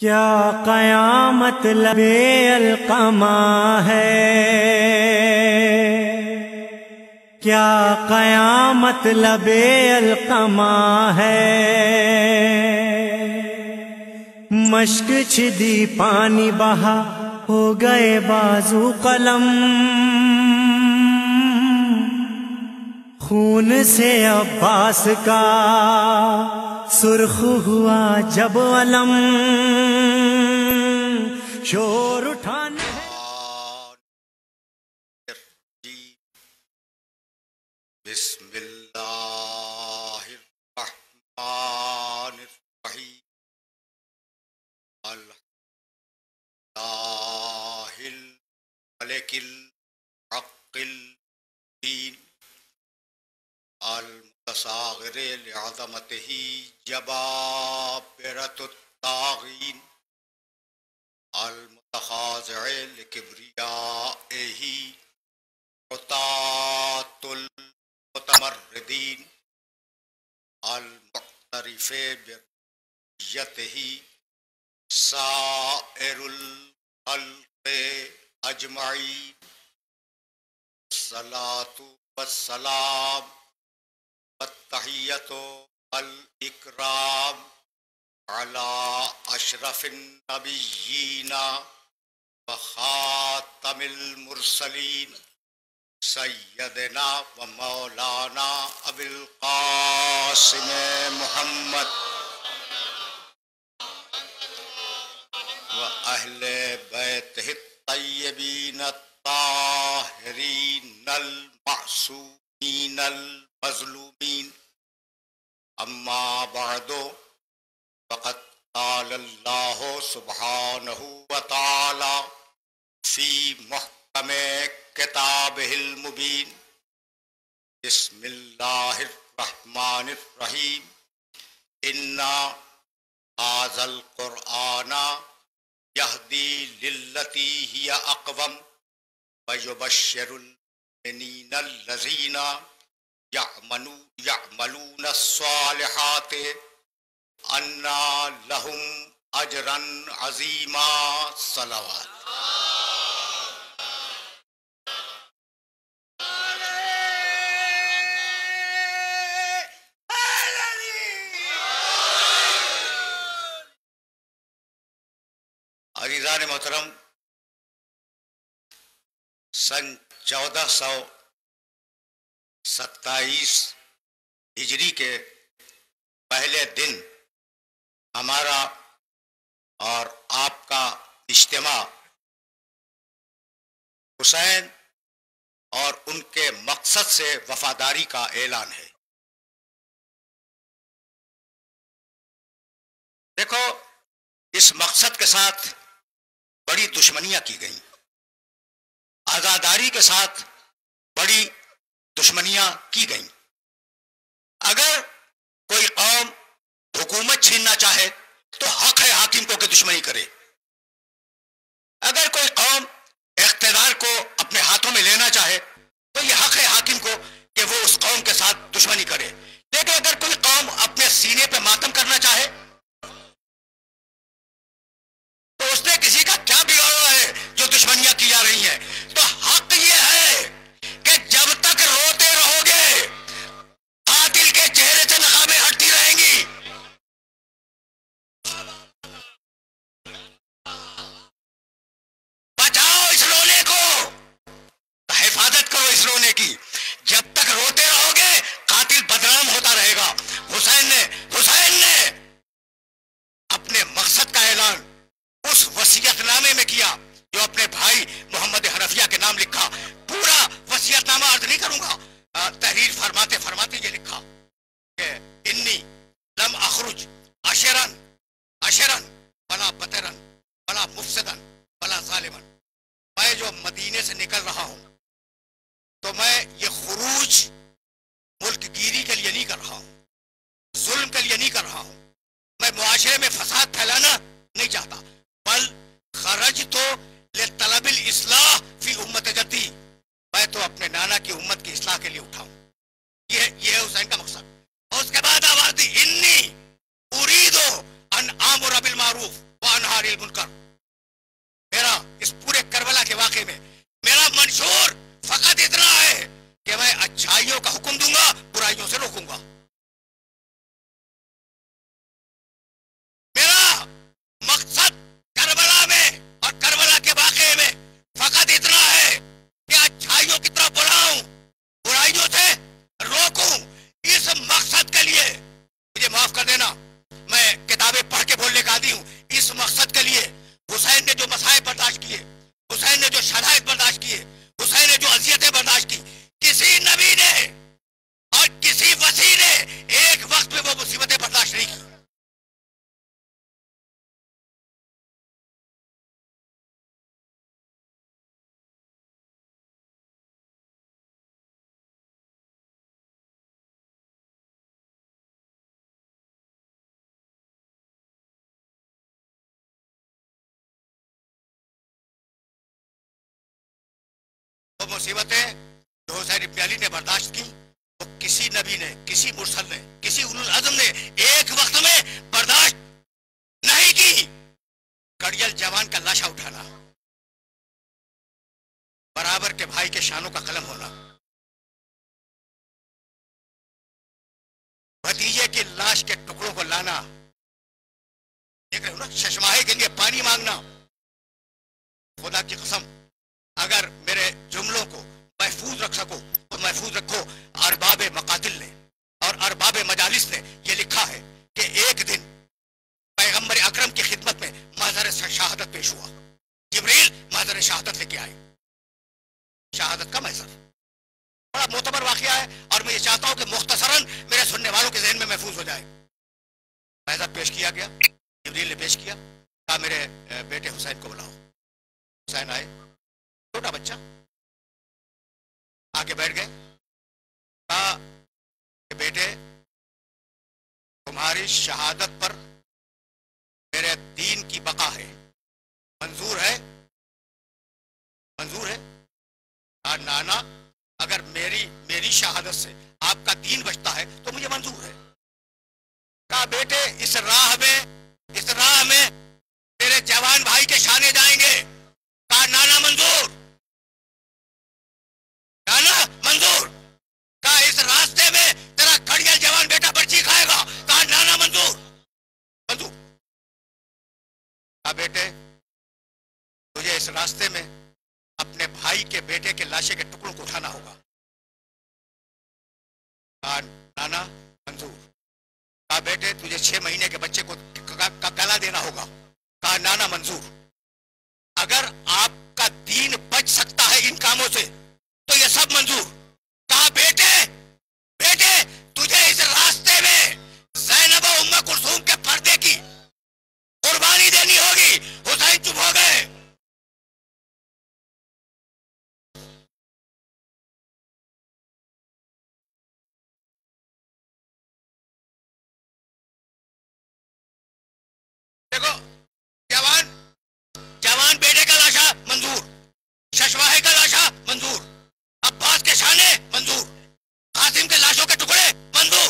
क्या क़यामत लबे अलक़मा है, क्या क़यामत लबे अलक़मा है। मश्क छिदी पानी बहा हो गए बाजू कलम, खून से अब्बास का सुर्ख हुआ जब अलम, शोर उठाने बिस्मिल्लाहिर्रहमानिर्रहीम अल्लाहिल मलिकिल हक़्क़िल दीन अल मुतसाग़िरि लिअज़मतिही जबाबिरतुत ताग़ीन अल मुतखाज़िइ लिकिब्रियाइही उतातुल मुतमर्रिदीन अल मुक़्तरिफ़े बियतिही साइरुल खल्क़े अजमईन। सलातु वस्सलाम वत्तहिय्यतु वल इकराम अला अशरफिन नबिय्यीना व खातमिल मुरसलीन सय्यदना व मौलाना अबिल क़ासिम मुहम्मद व अहले बैतिहि तय्यबीन ताहिरीन अल मासूमीन अल मज़लूमीन। अम्मा बअदु फ़क़द क़ाल अल्लाहु सुब्हानहु व तआला फ़ी मुहकमे किताबिहिल मुबीन। बिस्मिल्लाहिर्रहमानिर्रहीम। इन्ना हाज़ल क़ुरआना यहदी लिल्लती हिया अक़वम व युबश्शिरुल मुमिनीना अल्लज़ीना यअमलूना अस्सालिहाति अन्ना लहुम अजरन अज़ीमा। सलावत। अज़ीज़ान मोहतरम, सन 1427 हिजरी के पहले दिन हमारा और आपका इज्तिमा हुसैन और उनके मकसद से वफादारी का ऐलान है। देखो, इस मकसद के साथ बड़ी दुश्मनियां की गई, आजादारी के साथ बड़ी दुश्मनियां की गई। अगर कोई कौम हुकूमत छीनना चाहे तो हक है हाकिम को कि दुश्मनी करे। अगर कोई कौम इख्तियार को अपने हाथों में लेना चाहे तो यह हक है हाकिम को कि वो उस कौम के साथ दुश्मनी करे। लेकिन अगर कोई कौम अपने सीने पे मातम करना चाहे तो उसने किसी का क्या बिगाड़ा है जो दुश्मनियां की जा रही हैं। तो हक ये है कि जब तक रोते रहोगे कातिल के चेहरे से नकाबें हटती रहेंगी। बचाओ इस रोने को, हिफाजत करो इस रोने की। जब तक रोते रहोगे कातिल बदनाम होता रहेगा। हुसैन ने अपने मकसद का ऐलान उस वसीयतनामे में किया जो अपने भाई मोहम्मद हनफिया के नाम लिखा। पूरा वसीयतनामा अर्ज नहीं करूंगा, तहरीर फरमाते फरमाते ये लिखा कि इन्नी लम अखरुज अशरन अशरन वला बतरन वला मुफसदन वला जालिमन। मैं जो मदीने से निकल रहा हूं तो मैं ये खुरूज मुल्क गिरी के लिए नहीं कर रहा हूं, जुल्म के लिए नहीं कर रहा हूं। मैं मुआशरे में फसाद फैलाना नहीं चाहता, बल खरज तो ले तलबिल इस्लाह फी उम्मत जद्दी। मैं तो अपने नाना की उम्मत की इस्लाह के लिए उठाऊं। ये है हुसैन का मकसद। और उसके बाद आवाज दी, इन्नी उरीदो अन आमुर बिल मारूफ व अनहा इंकारिल मुनकर। मेरा इस पूरे करबला के वाकये में मेरा मंशूर फकत इतना है कि मैं अच्छाइयों का हुक्म दूंगा, बुराइयों से रोकूंगा। मेरा मकसद करबला में और करबला के वाकये में फकत इतना है कि अच्छाइयों की तरफ बुलाऊं, बुराइयों से रोकूं। इस मकसद के लिए मुझे माफ कर देना, मैं किताबें पढ़ के बोलने का आदी हूं। इस मकसद के लिए हुसैन ने जो मसाइब बर्दाश्त किए, हुसैन ने जो शदाइद बर्दाश्त किए, हुसैन ने जो अजियतें बर्दाश्त की, किसी नबी ने और किसी वसी ने एक वक्त में वो मुसीबतें बर्दाश्त नहीं की। वो मुसीबतें जो हुसैन इब्न अली ने बर्दाश्त की, वो किसी नबी ने, किसी मुरसल ने, किसी उलुल अज़म ने एक वक्त में बर्दाश्त नहीं की। कड़ियल जवान का लाशा उठाना, बराबर के भाई के शानों का कलम होना, भतीजे की लाश के टुकड़ों को लाना, देख रहे हो ना, चश्माहे के लिए पानी मांगना। खुदा की कसम, अगर मेरे जुमलों को महफूज रख सको तो महफूज रखो। अरबाब मकातिल ने और अरबाब मजालिस ने यह लिखा है कि एक दिन पैगंबर अकरम की खिदमत में महज़र शहादत पेश हुआ। जिब्रील महज़र शहादत लेके आए, शहादत का महज़र। बड़ा मोतबर वाक़या है और मैं ये चाहता हूं कि मुख्तसरन मेरे सुनने वालों के ज़हन में महफूज हो जाए। महज़र पेश किया गया, जिब्रील ने पेश किया, कहा मेरे बेटे हुसैन को बुलाओ। हुसैन आए, छोटा बच्चा, आके बैठ गए। कहा कि बेटे, तुम्हारी शहादत पर मेरे दीन की बका है, मंजूर है? मंजूर है? कहा नाना, अगर मेरी शहादत से आपका दीन बचता है तो मुझे मंजूर है। कहा बेटे, इस राह में तेरे जवान भाई के शाने जाएंगे। कहा नाना मंजूर, नाना मंजूर। कहा इस रास्ते में तेरा खड़ियल जवान बेटा पर्ची खाएगा। कहा नाना मंजूर, मंजूर। कहा बेटे, तुझे इस रास्ते में अपने भाई के बेटे के लाशे के टुकड़ों को उठाना होगा। कहा नाना मंजूर। कहा बेटे, तुझे 6 महीने के बच्चे को का गला देना होगा। कहा नाना मंजूर। अगर आपका दीन बच सकता है इन कामों से तो ये सब मंजूर। कहा बेटे, तुझे इस रास्ते में ज़ैनब और उम्मे कुलसूम के पर्दे की कुर्बानी देनी होगी। हुसैन चुप हो गए। देखो, जवान बेटे का लाशा मंजूर, शशवाहे का लाशा मंजूर, अब्बास के शाने मंजूर, कासिम के लाशों के टुकड़े मंजूर।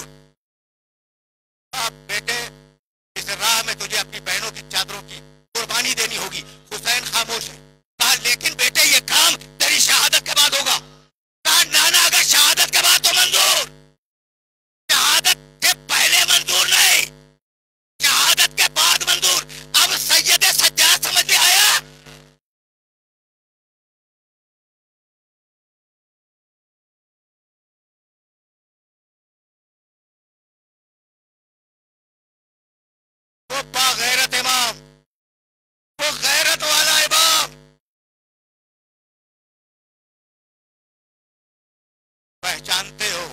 अब बेटे, इस राह में तुझे अपनी बहनों की चादरों की कुर्बानी देनी होगी। हुसैन खामोश है। कहा लेकिन बेटे, ये काम तेरी शहादत के बाद होगा। कहा नाना, अगर शहादत के बाद तो मंजूर, शहादत के पहले मंजूर नहीं, शहादत के बाद मंजूर। अब सैयद सज्जाद समझ में आया? वो बागैरत इमाम, वो गैरत वाला इमाम, पहचानते हो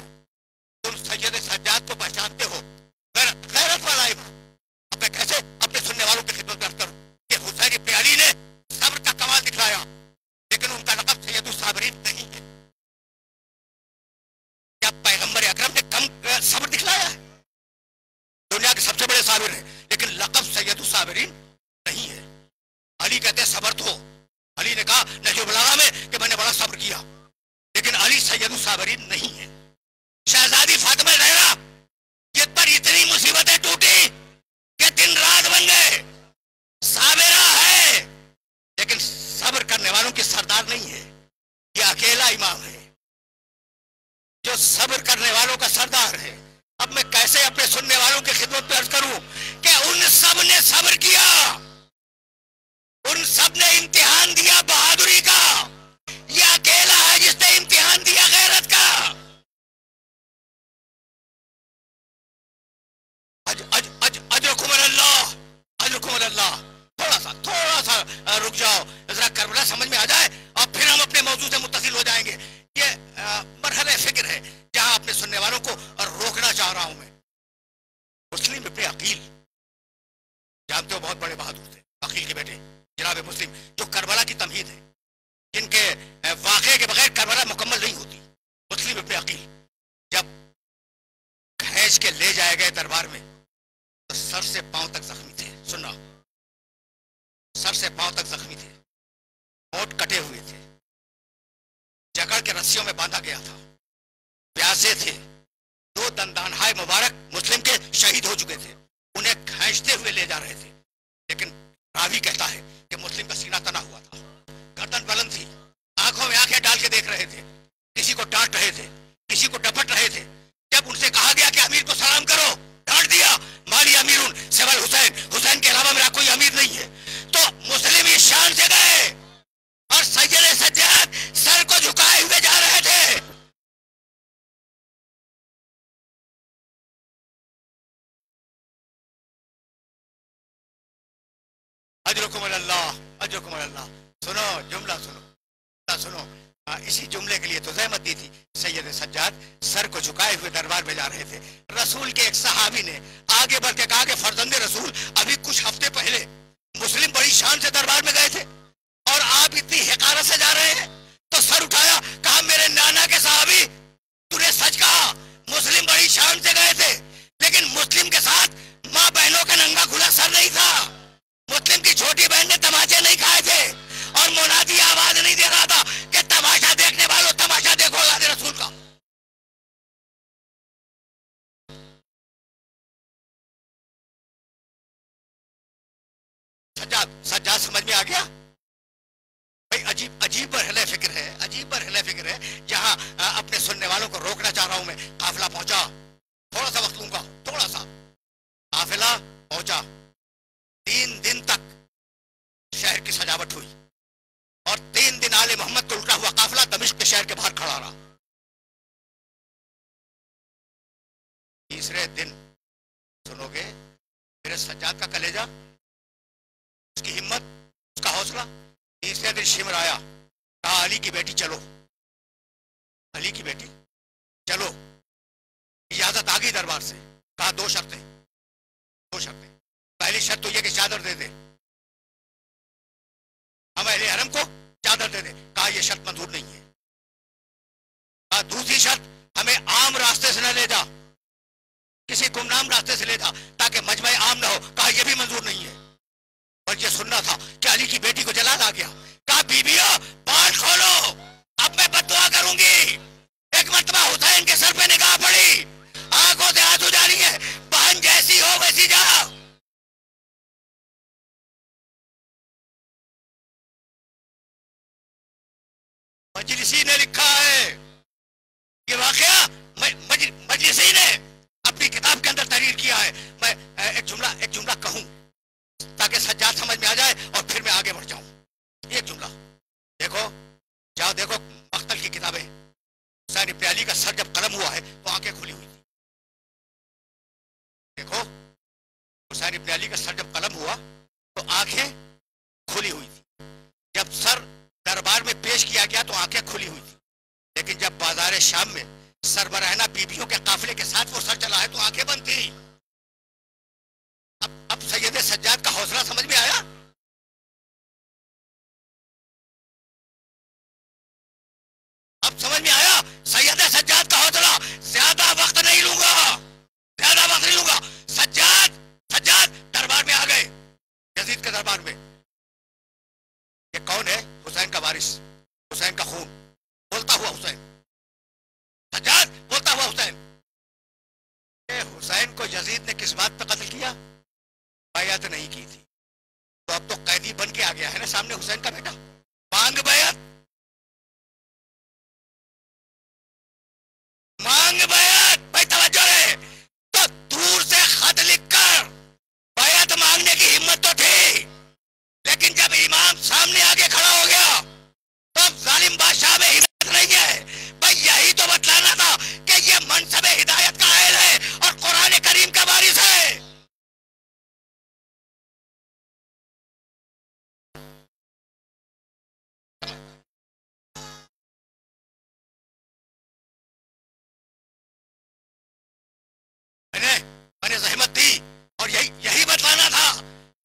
तुम सैयद सज्जाद को? पहचानते हो? गैरत वाला इमाम। अब मैं कैसे अपने सुनने वालों की खिदमत अर्ज करूं कि हुसैन इब्न अली ने सब्र का कमाल दिखलाया, लेकिन उनका लक़ब सैयदुस साबिरीन नहीं है। क्या पैगंबर अकरम ने कम सब्र दिखलाया है? दुनिया के सबसे बड़े साबिर हैं, लेकिन लक़ब सैयदुस साबिरीन नहीं है। अली कहते हैं सब्र तो, अली ने कहा नहजुल बलागा में कि मैंने बड़ा सब्र किया, लेकिन अली सैयदुस साबिरीन नहीं है। शहजादी फातिमा ज़हरा जिस पर इतनी मुसीबतें टूटी कि दिन रात बन गए, साबिरा करने वालों की सरदार नहीं है, ये अकेला इमाम है जो सब्र करने वालों का सरदार है। अब मैं कैसे अपने सुनने वालों की खिदमत में अर्ज करूं कि उन सब ने सब्र किया, उन सब ने इम्तिहान दिया बहादुरी का। ये अकेला है जिसने इम्तिहान दिया गैरत का। अल्लाह। थोड़ा सा रुक जाओ, जरा करबला समझ में आ जाए और फिर हम अपने मौजूद से मुत्तसिल हो जाएंगे। ये मरहले फिक्र है जहां अपने सुनने वालों को रोकना चाह रहा हूं मैं। मुस्लिम इब्ने अकील जानते हो, बहुत बड़े बहादुर थे, अकील के बेटे जनाब मुस्लिम, जो करबला की तमहीद है, जिनके वाक़े के बगैर करबला मुकम्मल नहीं होती। मुस्लिम इब्ने अकील जब खींच के ले जाए गए दरबार में तो सर से पांव तक जख्मी थे। सुनना, सर से पांव तक जख्मी थे, होंठ कटे हुए थे, जकड़ के रस्सियों में बांधा गया था, प्यासे थे, दो दंदानहाय मुबारक मुस्लिम के शहीद हो चुके थे, उन्हें खींचते हुए ले जा रहे थे। लेकिन रावी कहता है कि मुस्लिम का सीना तना हुआ था, गर्दन बुलंद थी, आंखों में आंखें डाल के देख रहे थे, किसी को डांट रहे थे, किसी को डपट रहे थे। जब उनसे कहा गया कि अमीर को सलाम करो, डांट दिया, माली अमीरुन सिवाय हुसैन, हुसैन के अलावा मेरा कोई अमीर नहीं है। तो मुस्लिम इस शान से गए और सैयद सज्जाद सर को झुकाए हुए जा रहे थे। अजरुकुम अल्लाह, अजरुकुम अल्लाह। सुनो जुमला, सुनो। इसी जुमले के लिए तो ज़हमत दी थी। सैयद सज्जाद सर को झुकाए हुए दरबार में जा रहे थे। रसूल के एक सहाबी ने आगे बढ़ के कहा कि फर्जंदे रसूल, अभी कुछ हफ्ते पहले मुस्लिम बड़ी शान से दरबार में गए थे और आप इतनी हिकारत से जा रहे हैं। तो सर उठाया, कहा मेरे नाना के सहाबी, तूने सच कहा, मुस्लिम बड़ी शान से गए थे, लेकिन मुस्लिम के साथ माँ बहनों का नंगा खुला सर नहीं था। मुस्लिम की छोटी बहन ने तमाचे नहीं खाए थे और मुनादी आवाज नहीं दे रहा था कि तमाशा देखने वालों तमाशा देखो अल्लाह के रसूल का। सज्जाद समझ में आ गया भाई। अजीब बरहले फिक्र है, अजीब बरहले फिक्र है। जहां अपने सुनने वालों को रोकना चाह रहा हूं मैं। काफिला पहुंचा, थोड़ा सा वक्त लूंगा, थोड़ा सा। काफिला पहुंचा, 3 दिन तक शहर की सजावट हुई और 3 दिन आले मोहम्मद को उल्टा हुआ काफिला दमिश्क के शहर के बाहर खड़ा रहा। तीसरे दिन सुनोगे मेरे सज्जाद का कलेजा, उसकी हिम्मत, उसका हौसला। तीसरे दिन शिमर आया, कहा अली की बेटी चलो, अली की बेटी चलो। इजाजत आ गई दरबार से। कहा 2 शर्तें। पहली शर्त तो यह कि चादर दे दे, हम अहले हरम को चादर दे दे। कहा यह शर्त मंजूर नहीं है। कहा दूसरी शर्त, हमें आम रास्ते से न ले जा, किसी गुमनाम रास्ते से ले जा ताकि मजमे आम ना हो। कहा यह भी मंजूर नहीं है। और यह सुनना था कि अली की बेटी को जलाल आ गया। कहा बीबियों पाठ खोलो, अब मैं बददुआ करूंगी। एक मर्तबा हुसैन के सर पे निगाह पड़ी, आंखों से आंसू जारी है, बहन जैसी हो वैसी जा। मजलिसी ने लिखा है ये वाकया, मजलिसी ने अपनी किताब के अंदर तहरीर किया है। मैं एक जुमला कहूं ताकि सज्जाद समझ में आ जाए और फिर मैं आगे बढ़ जाऊं। एक जुमला देखो, जाओ देखो मख्तल की किताबें। हुसैन इब्ने अली का सर जब कलम हुआ है तो आंखें खुली हुई थी। देखो हुसैन इब्ने अली का सर जब कलम हुआ तो आंखें खुली हुई थी। जब सर दरबार में पेश किया गया तो आंखें खुली हुई थी। लेकिन जब बाजार शाम में सरबराहना बीबियों के काफिले के साथ वो सर चला है तो आंखें बंद थी। अब सैयद सज्जाद का हौसला समझ में आया। अब समझ में आया सैयद सज्जाद का हौसला। ज्यादा वक्त नहीं लूंगा, ज्यादा वक्त नहीं लूंगा। सज्जाद दरबार में आ गए, यजीद के दरबार में। ये कौन है? हुसैन का वारिस, हुसैन का खून, बोलता हुआ हुसैन। सज्जाद बोलता हुआ हुसैन। हुसैन को यजीद ने किस बात पर कत्ल किया? बैअत नहीं की थी। तो अब तो कैदी बन के आ गया है ना सामने हुसैन का बेटा। मांग बैत, मांग बैत। भाई तवज्जो रहे। तो दूर से खत लिखकर बैत मांगने की हिम्मत तो थी, लेकिन जब इमाम सामने आके खड़ा हो गया तो जालिम बादशाह में हिम्मत नहीं है। भाई यही तो बतलाना था कि ये मनसबे हिदायत का अहल है और कुरान करीम का वारिस है। मैंने जहमत दी और यही यही बतलाना था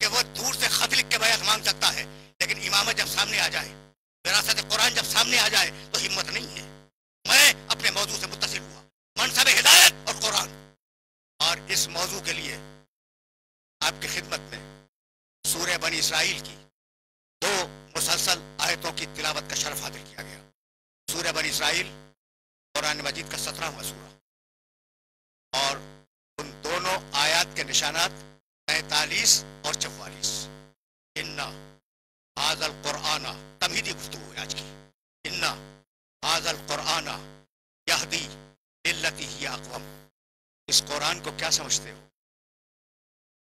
कि वो दूर से खत लिख के बैत मांग सकता है, लेकिन इमामत जब सामने आ जाए, विरासत कुरान जब सामने आ जाए तो हिम्मत नहीं है। मैं अपने मौजू से मुत्तसिल हुआ, मनसब हिदायत और कुरान, और इस मौजू के लिए आपकी खिदमत में सूरह बनी इसराइल की 2 मुसलसल आयतों की तिलावत का शरफ हासिल किया गया। सूरह बनी इसराइल कुरान मजीद का 17वां सूरा, और उन दोनों आयत के निशानात 43 और 44। इन्ना हाज़ल कुराना, तमहीदी गुफ्तगू है आज की। इन्ना हाज़ल कुराना यहदी लिल्लती हिय अक़वम। इस कुरान को क्या समझते हो?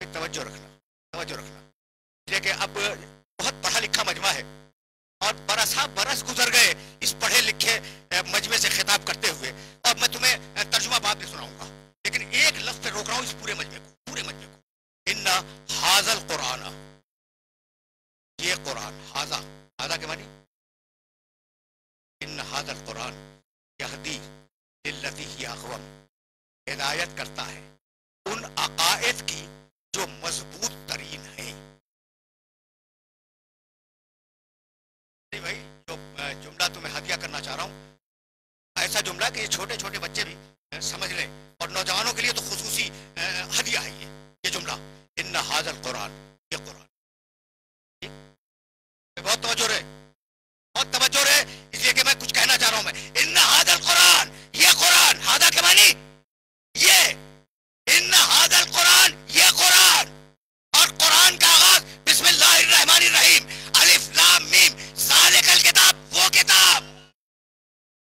तवज्जो रखना, तवज्जो रखना। देखिए अब बहुत पढ़ा लिखा मजमा है और बरस गुजर गए इस पढ़े लिखे मजमे से खिताब करते हुए, और मैं तुम्हें तर्जुमा बाद में सुनाऊंगा, लेकिन एक लफ्ज पे रोक रहा हूं इस पूरे मजमे को, पूरे मजमे को। इन्ना हाज़ल कुराना, ये कुरान, हाजा, हाजा के मानी इन्ना हाज़ल कुरान यहदी लिल्लती हिय अक़वम, हिदायत करता है उन अकायद की जो मजबूत तरीन है। भाई जो जुमला तुम्हें हदिया करना चाह रहा हूं, ऐसा जुमला कि ये छोटे छोटे बच्चे भी समझ लें, और नौजवानों के लिए तो खुसूसी हदिया है ये जुमला। इन्ना हाज़ल कुरान, ये कुरान, बहुत तवज्जो रहे, बहुत तवज्जो रहे, इसलिए कि मैं कुछ कहना चाह रहा हूं। मैं इन्ना हाज़ल कुरान, ये कुरान, हादा के मानी ये, इन्ना हाज़ल कुरान, ये कुरान, और कुरान का आगाज बिस्मिल्लाहिर्रहमानिर्रहीम, अलिफ लाम मीम ज़ालिकल किताब, वो किताब,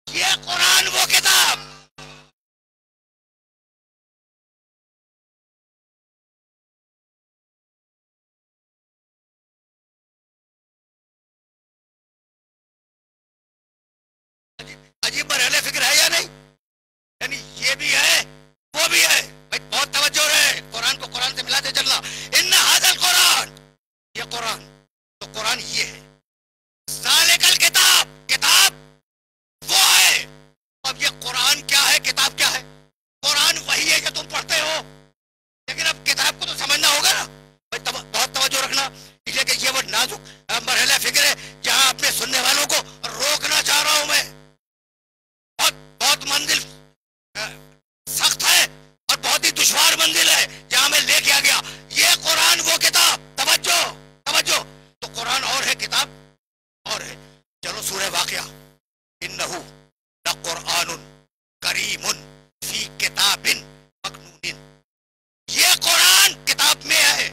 ये कुरान वो किताब। अजीब बरहले फिक्र है या नहीं? यानी ये भी है वो भी है। भाई बहुत तवज्जो रहे, कुरान को कुरान से मिलाते चलना। इन्ना हाज़ल कुरान, ये कुरान, तो कुरान ये है। ज़ालिकल किताब, किताब वो है। अब ये कुरान क्या है, किताब क्या है? कुरान वही है जो तुम पढ़ते हो, लेकिन अब किताब को तो समझना होगा ना। भाई बहुत तवज्जो रखना, इसलिए कि ये वो नाजुक मरहला फिक्र है जहां अपने सुनने वालों को रोकना चाह रहा हूं मैं। बहुत मंजिल सख्त है और बहुत ही दुश्वार मंजिल है जहां मैं लेके आ गया। ये कुरान वो किताब, तवज्जो, तवज्जो। तो कुरान और है, किताब और है। चलो सूरह वाक़िया, इन्नहु लकुरआनुन करीमुन फी किताबिन मकनूनिन, ये कुरान किताब में है।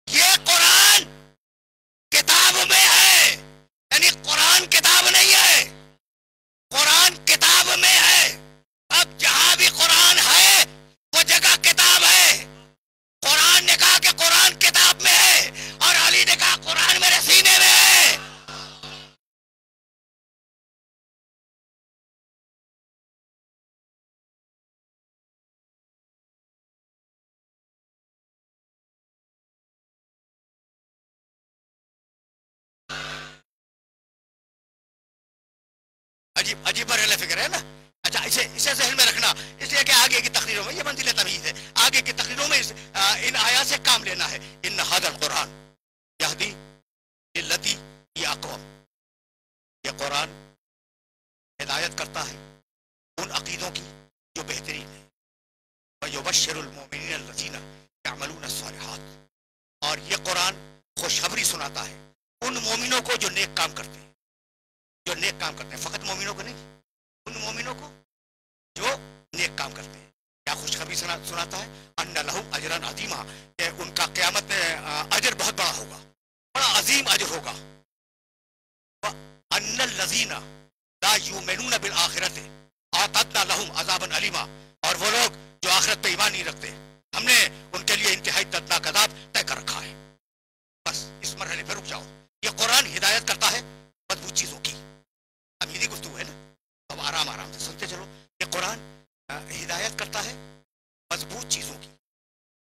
ये कुरान किताब में है, यानी कुरान किताब नहीं है, कुरान किताब में है। अब जहां भी कुरान है वो जगह किताब है। कुरान ने कहा कि कुरान किताब में है, और अली ने कहा कुरान मेरे सीने में है। अजीब अजीब बरहला फिक्र है ना। अच्छा, इसे इसे जहन में रखना, इसलिए कि आगे की तकरीरों में ये मंजिल तमीज़ है, आगे की तकरीरों में इन आयात से काम लेना है। इन्ना हाज़ल कुरान यहदी लिल्लती हिय अक़वम, ये कुरान हिदायत करता है उन अकीदों की जो बेहतरीन है। व युबश्शिरुल मुमिनीन अल्लज़ीना यअमलूना अस्सालिहात, और ये कुरान खुशखबरी सुनाता है उन मोमिनों को जो नेक काम करते हैं, जो नेक काम करते हैं। फकत मोमिनों को नहीं, उन मोमिनों को जो नेक काम करते हैं। क्या खुशखबरी सुनाता है, अन्ना लहुम अजरन अजीमा, कि उनका क़यामत में अजर बहुत बड़ा होगा, बड़ा अजीम अजर होगा। अन्नल लज़ीना ला युमिनून बिल आखिरति अअतदना लहुम अज़ाबन अलीमा, और वो लोग जो आखिरत पे ईमान नहीं रखते, हमने उनके लिए इंतहाई दर्दनाक अज़ाब तय कर रखा है। बस इस मरहले पे रुक जाओ। ये कुरान हिदायत करता है मजबूत चीजों की। अब यही गुफ्तगू है ना, अब आराम आराम से सुनते चलो। ये कुरान हिदायत करता है मजबूत चीजों की।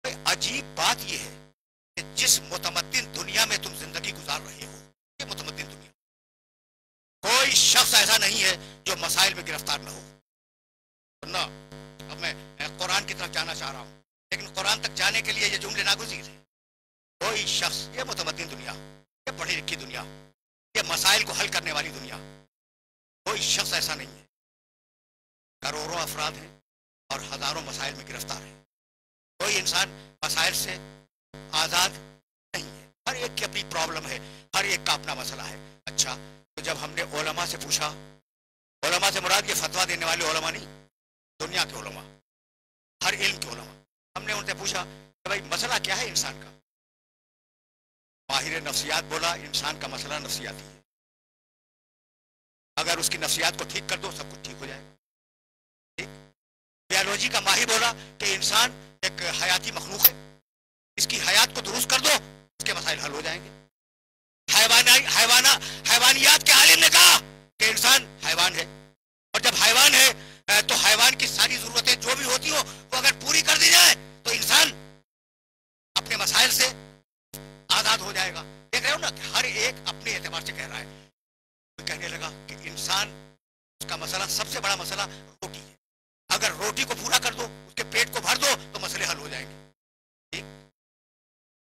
भाई अजीब बात यह है कि जिस मुतमद्दिन दुनिया में तुम जिंदगी गुजार रहे हो, ये मुतमद्दिन दुनिया, कोई शख्स ऐसा नहीं है जो मसाइल में गिरफ्तार न हो। ना, अब मैं कुरान की तरफ जाना चाह रहा हूं, लेकिन कुरान तक जाने के लिए ये जुमले नागुज़ीर है। कोई शख्स, ये मुतमद्दिन दुनिया, ये पढ़ी लिखी दुनिया, ये मसाइल को हल करने वाली दुनिया, कोई शख्स ऐसा नहीं है। करोड़ों अफराद हैं और हजारों मसाइल में गिरफ्तार है। कोई इंसान मसाइल से आजाद नहीं है। हर एक की अपनी प्रॉब्लम है, हर एक का अपना मसला है। अच्छा, तो जब हमने उलमा से पूछा, उलमा से मुराद ये फतवा देने वाले उलमा नहीं, दुनिया के उलमा, हर इल्म के उलमा, हमने उनसे पूछा कि भाई मसला क्या है इंसान का। माहिर नफ्सियात बोला इंसान का मसला नफ्सियाती है, अगर उसकी नफ्सियात को ठीक कर दो सब कुछ ठीक हो जाएगा। ठीक। बायोलॉजी का माहिर बोला कि इंसान एक हयाती मखलूक है, इसकी हयात को दुरुस्त कर दो इसके मसाइल हल हो जाएंगे। हैवानियात के आलिम ने कहा कि इंसान हैवान है, और जब हैवान है तो हैवान की सारी जरूरतें जो भी होती हो वो अगर पूरी कर दी जाए तो इंसान अपने मसाइल से आजाद हो जाएगा। देख रहे हो ना, हर एक अपने एतबार से कह रहा है। तो कहने लगा कि इंसान, उसका मसला, सबसे बड़ा मसला रोटी है, अगर रोटी को पूरा कर दो, उसके पेट को भर दो तो मसले हल हो जाएंगे। ठीक,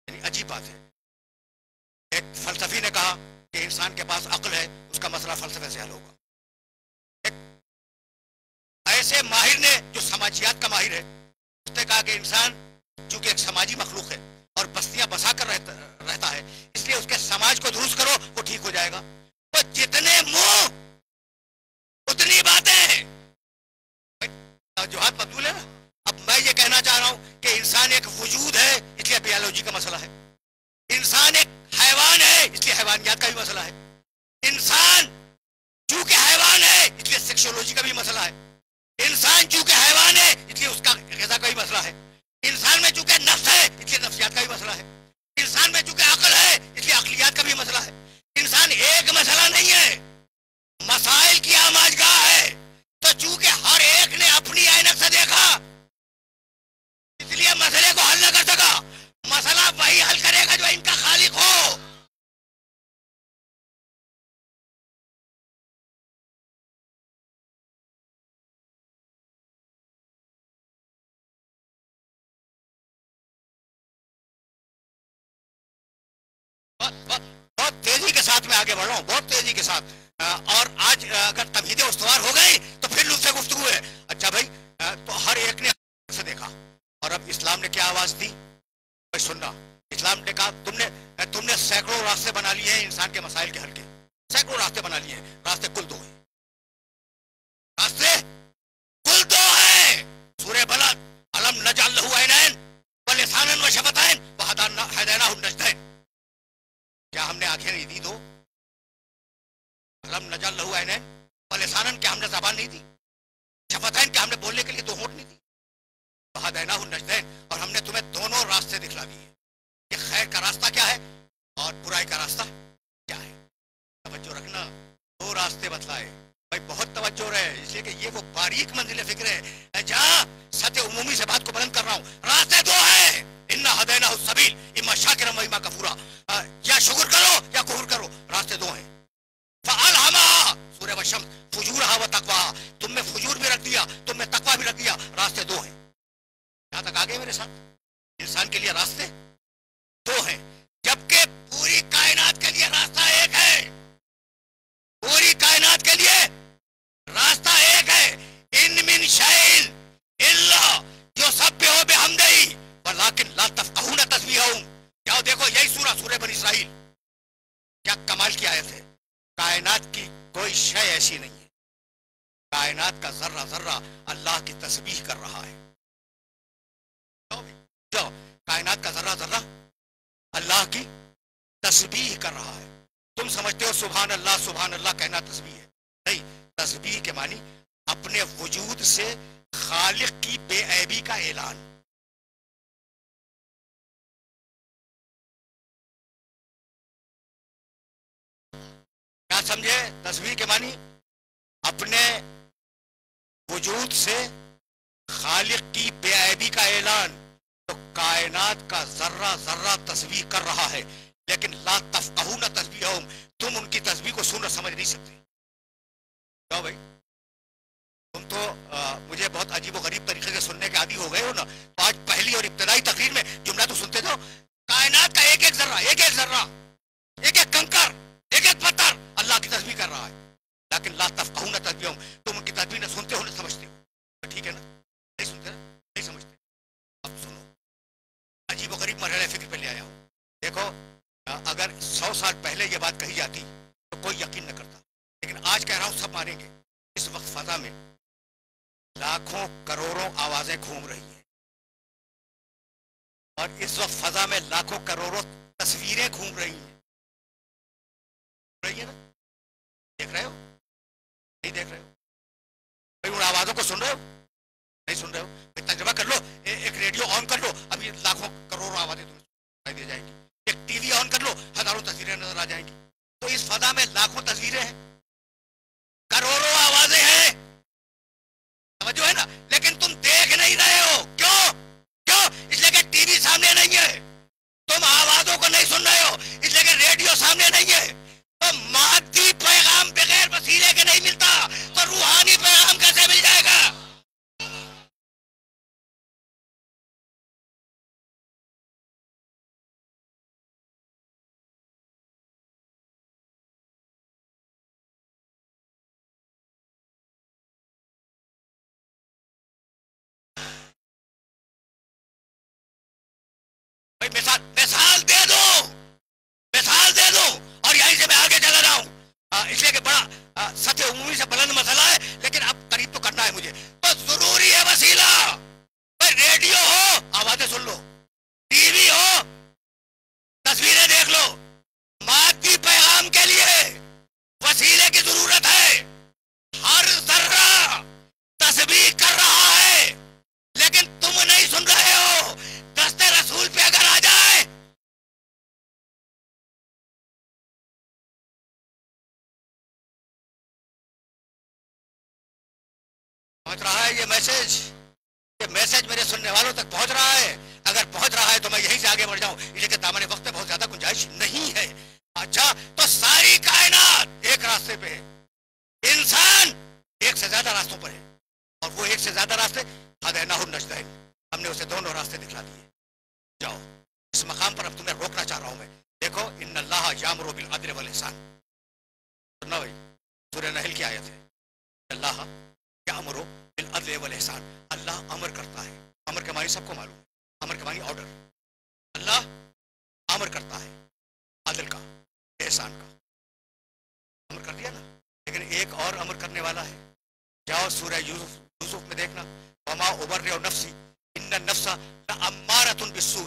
यानी अजीब बात है। एक फलसफी ने कहा कि इंसान के पास अक्ल है, उसका मसला फलसफे से हल होगा। एक ऐसे माहिर ने, जो समाजियात का माहिर है, उसने कहा कि इंसान चूंकि एक समाजी मखलूक है और बस्तियां बसा कर रहता है, इसलिए उसके समाज को दुरुस्त करो वो ठीक हो जाएगा। तो जितने मुंह उतनी बातें, जो हाथ मकबूल है ना। अब मैं ये कहना चाह रहा हूं कि इंसान एक वजूद है, इसलिए बायोलॉजी का मसला है। इंसान एक हैवान है, इसलिए हैवानियत का भी मसला है। इंसान चूंकि हैवान है इसलिए सेक्सोलॉजी का भी मसला है। इंसान चूंकि हैवान है इसलिए उसका ग़िज़ा का भी मसला है। इंसान में चूंकि नफ्स है इसलिए नफ्सियात का भी मसला है। इंसान में चूंकि अक्ल है इसलिए अक्लियात का भी मसला है। इंसान एक मसला नहीं है, मसाइल की आमाजगाह है। तो चूंकि हर एक ने अपनी ऐनक से देखा, इसलिए मसले को हल न कर सका। मसला वही हल करेगा जो इनका खालिक हो। बहुत तेजी के साथ मैं आगे बढ़ रहा हूँ, बहुत तेजी के साथ। और आज अगर तमहीदें उस्तवार हो गई तो फिर लुत्फ़े गुफ्तगू है। अच्छा भाई, तो हर एक ने से देखा, और अब इस्लाम ने क्या आवाज दी भाई सुनना। इस्लाम ने कहा तुमने सैकड़ों रास्ते बना लिए हैं इंसान के मसाइल के हल के, सैकड़ों रास्ते बना लिए हैं, रास्ते कुल दो हैं, रास्ते कुल दो हैं। सूरह बलद, अलम नजअल लहू ऐनैन व लिसानन व शफतैन व हदैनाहु नजदैन। क्या हमने आंखें नहीं दी दो? अलम नजअल लहू ऐनैन व लिसानन, क्या हमने ज़बान नहीं दी? शफतैन, क्या हमने बोलने के लिए दो होंठ नहीं दी? व हदैनाहु नजदैन, और हमने तुम्हें दोनों रास्ते दिखला दिए कि खैर का रास्ता क्या है और बुराई का रास्ता क्या है। तवज्जो रखना, दो रास्ते बतलाए भाई, बहुत तवज्जो रहे, इसलिए कि ये वो बारीक मंजिल फिक्र है जहां सत्य उमूमी से बात को बुलंद कर रहा हूं। रास्ते दो हैं, इन्ना हदैनाहु सबील इम्मा शाकिरन व इम्मा कफूरा, या शुक्र करो या कुफ्र करो, रास्ते दो हैं। फअलहमहा, सूरह वशम्स, फुजूरहा व तक़वाहा, तुम में फुजूर भी रख दिया, तुम में तकवा भी रख दिया, रास्ते दो हैं। यहां तक आगे मेरे साथ, इंसान के लिए रास्ते दो हैं, जबकि पूरी कायनात के लिए रास्ता एक है। पूरी कायनात के लिए रास्ता एक है। इन मिन शैइन इल्ला युसब्बिहु बिहम्दिही वलाकिन ला तफ़क़हून तस्बीहहुम। जाओ देखो, यही सूरह बनी इसराइल, क्या कमाल की आयत है। कायनात की कोई शय ऐसी नहीं है, कायनात का जर्रा जर्रा अल्लाह की तस्बीह कर रहा है। जो कायनात का जर्रा जर्रा अल्लाह की तस्बीह कर रहा है। तुम समझते हो सुभान अल्लाह कहना तस्बीह है, नहीं, तस्बीह के मानी अपने वजूद से खालिक की बेऐबी का ऐलान। क्या समझे? तस्बीह के मानी अपने वजूद से खालिक की बेऐबी का ऐलान। तो कायनात का जर्रा जर्रा तस्बीह कर रहा है, लेकिन ला तफक़हूना तस्बीहहुम, तुम उनकी तस्बीह को सुन और समझ नहीं सकते। क्यों भाई? तुम तो मुझे बहुत अजीब व गरीब तरीके से सुनने के आदी हो गए हो ना। तो आज पहली और इब्तदाई तकरीर में जुमला तो सुनते जाओ, कायनात का एक एक जर्रा, एक एक जर्रा, एक एक कंकर, एक एक पत्थर अल्लाह की तस्बीह कर रहा है, लेकिन ला तफक़हूना तस्बीहहुम, तुम उनकी तस्बीह न सुनते हो न समझते हो। तो ठीक है ना, नहीं सुनते ना, नहीं समझते। अब सुनो, अजीब व गरीब मरहले फिक्र पे ले आया हूं। देखो, अगर 100 साल पहले ये बात कही जाती तो कोई यकीन न करता, लेकिन आज कह रहा हूं सब मानेंगे। इस वक्त फजा में लाखों करोड़ों आवाजें घूम रही हैं, और इस वक्त फजा में लाखों करोड़ों तस्वीरें घूम रही हैं। ना, देख रहे हो? नहीं देख रहे हो? भाई उन आवाजों को सुन रहे हो? नहीं सुन रहे हो? तजुर्बा कर लो, एक रेडियो ऑन कर लो, अभी लाखों करोड़ों आवाजें तुम्हें सुनाई दे जाएंगी। एक टीवी ऑन कर लो, हजारों तस्वीरें नजर आ जाएंगी। तो इस फजा में लाखों तस्वीरें हैं, करोड़ों आवाजें हैं, समझो है ना, लेकिन तुम देख नहीं रहे हो। क्यों? क्यों? इसलिए कि टीवी सामने नहीं है, तुम आवाजों को नहीं सुन रहे हो, इसलिए कि रेडियो सामने नहीं है। तो मादी पैगाम बगैर वसीले के नहीं मिलता, तो रूहानी पैगाम कैसे मिल जाएगा? मिसाल दे दो, मिसाल दे दो, और यहीं से मैं आगे चला जाऊं। इसलिए कि बड़ा सत्य उमूमी से बुलंद मसला है, लेकिन अब करीब तो करना है मुझे। तो जरूरी है वसीला। भाई रेडियो हो, आवाजें सुन लो, टीवी हो, तस्वीरें देख लो। मादी पैगाम के लिए वसीले की जरूरत है। हर जर्रा तस्बीह कर रहा है, लेकिन तुम नहीं सुन रहे हो। दस्ते रसूल पे अगर आ जाए, पहुंच रहा है ये मैसेज, ये मैसेज मेरे सुनने वालों तक पहुंच रहा है। अगर पहुंच रहा है तो मैं यहीं से आगे बढ़ जाऊं, इसलिए दामन वक्त में बहुत ज्यादा गुंजाइश नहीं है। अच्छा, तो सारी कायनात एक रास्ते पे है, इंसान एक से ज्यादा रास्तों पर है, और वो एक से ज्यादा रास्ते हदैनाहु नजदैन, हमने उसे दोनों रास्ते दिखला दिए। जाओ, इस मकाम पर अब तुम्हें रोकना चाह रहा हूं मैं। देखो, इन्नल्लाह यामुरु बिल अदल वल इहसान, सुनना भाई, सूरह नहल की आयत है। अल्लाह यामुरु बिल अदल वल इहसान, अल्लाह अमर करता है। अमर के मानी सबको मालूम है, अमर के मानी ऑर्डर। अल्लाह अमर करता है अदल का, एहसान का। अमर कर दिया ना, लेकिन एक और अमर करने वाला है। जाओ सूरह यूसुफ में देखना, वमा उबर्रिउ नफ्सी इन्न नफ्सा लअम्मारतुन बिस्सू।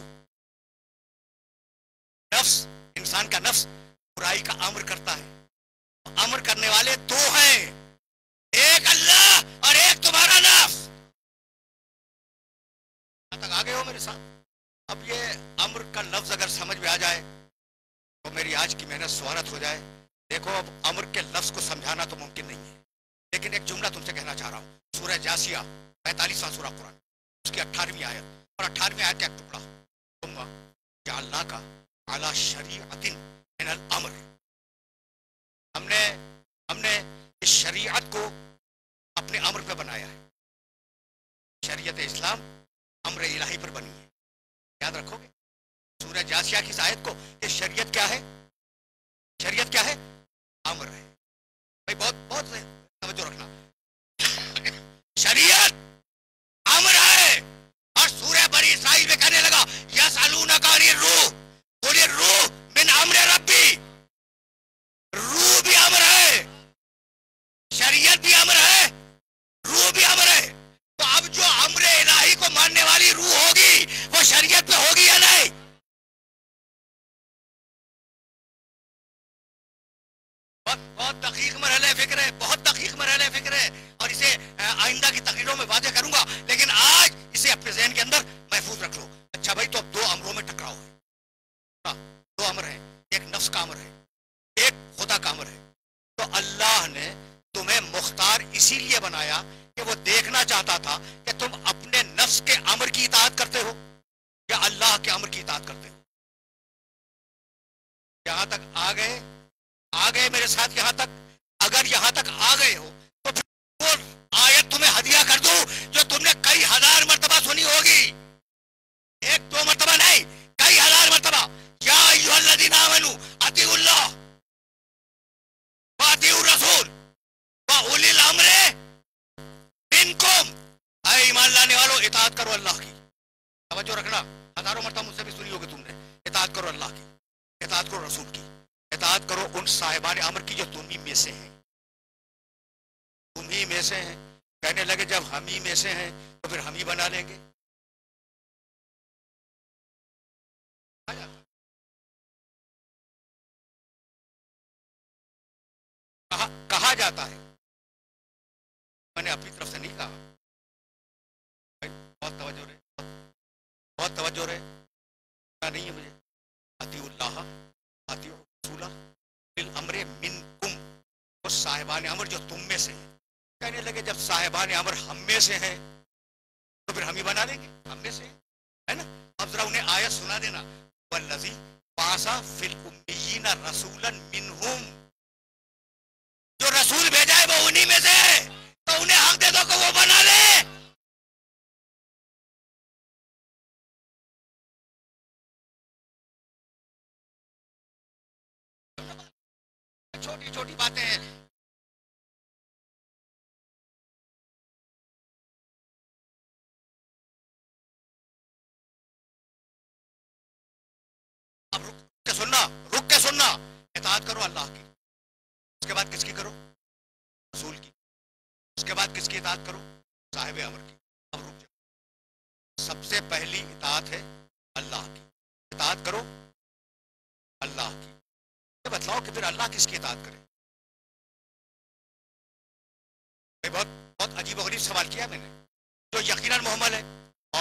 नफ्स, इंसान का नफ्स बुराई का अमर करता है। अमर करने वाले दो हैं, एक अल्लाह और एक तुम्हारा नफ्स। यहां तक आ गए हो मेरे साथ? अब ये अमर का लफ्ज अगर समझ में आ जाए तो मेरी आज की मेहनत स्वारत हो जाए। देखो, अब अमर के लफ्ज को समझाना तो मुमकिन नहीं है, लेकिन एक जुमला तुमसे कहना चाह रहा हूं। सूरह जासिया 45वां सूरा कुरान, उसकी 18वीं आयत और 18वीं आयत का एक टुकड़ा, तुम जअल्ना का अला शरीअतिन मिनल अमर, हमने इस शरीयत को अपने अमर पे बनाया है। शरीयत इस्लाम अमर इलाही पर बनी है, याद रखोगे सूरह जासिया की इस आयत को। ये शरीयत क्या है? शरीयत क्या है? अमर है। भाई बहुत बहुत तवज्जो रखना, शरीयत अमर है। और सूरह बनी इस्राइल में कहने लगा, यसअलूनका अनिर रूह कुल रूह मिन अम्रि रब्बी। रूह भी अमर है, शरीयत भी अमर है, रूह भी अमर है। तो अब जो अमर इलाही को मानने वाली रूह होगी, वो शरीयत बहुत बहुत दकीक मरहले फिक्र है, बहुत दकीक मरहले फिक्र है, और इसे आइंदा की तकरीरों में वादे करूंगा, लेकिन आज इसे अपने ज़हन के अंदर महफूज रख लो। अच्छा भाई, तो अब दो अमरों में टकराव है, दो अमर है, एक नफ्स का अमर है, एक खुदा का अमर है। तो अल्लाह ने तुम्हें मुख्तार इसीलिए बनाया कि वो देखना चाहता था कि तुम अपने नफ्स के अमर की इताअत करते हो या अल्लाह के अमर की इताअत करते हो। यहां तक आ गए मेरे साथ, यहां तक अगर यहां तक आ गए हो तो फिर वो आयत तुम्हें हदिया कर दूं जो तुमने कई हजार मर्तबा सुनी होगी, एक दो मर्तबा नहीं, कई हजार मर्तबा। या अय्युहल्लज़ीना आमनू अतीउल्लाह व अतीउर रसूल व उलिल अम्रे मिनकुम, ऐ ईमान लाने वालों इताअत करो अल्लाह की। तवज्जो रखना, हजारों मर्तबा मुझसे भी सुनी होगी तुमने, इताअत करो अल्लाह की, इताअत करो रसूल की, इताअत करो उन साहिबान अमर की जो तुम्ही में से हैं, तुम्ही में से हैं। कहने लगे जब हम ही में से हैं तो फिर हम ही बना लेंगे। कहा जाता है, मैंने अपनी तरफ से नहीं कहा, बहुत तवज्जो रहे, बहुत तवज्जो रहे, नहीं है मुझे। अतीउल्लाह अतीउ रसूला बिल अमरे मिनकुम, वो साहिबान अमर जो तुम में से हैं। कहने लगे जब साहिबान अमर हम में से हैं तो फिर हम ही बना लेंगे, हम में से है ना। अब जरा उन्हें आयत सुना देना, वल्लज़ी बासा फिल उम्मियीना रसूलन मिनहुम, जो रसूल भेजा है वो उन्हीं में से है, तो उन्हें हक दे दो कि वो बना ले। छोटी छोटी बातें हैं, अब रुक के सुनना। इताअत करो अल्लाह की, उसके बाद किसकी करो? रसूल की। उसके बाद किसकी इताअत करो? साहिब अमर की। अब रुक जाओ, सबसे पहली इताअत है अल्लाह की, इताअत करो अल्लाह की। तो बतलाओ कि फिर अल्लाह किसकी इताअत करे? बहुत बहुत अजीब गरीब सवाल किया मैंने, जो यकीनन मोहम्मद है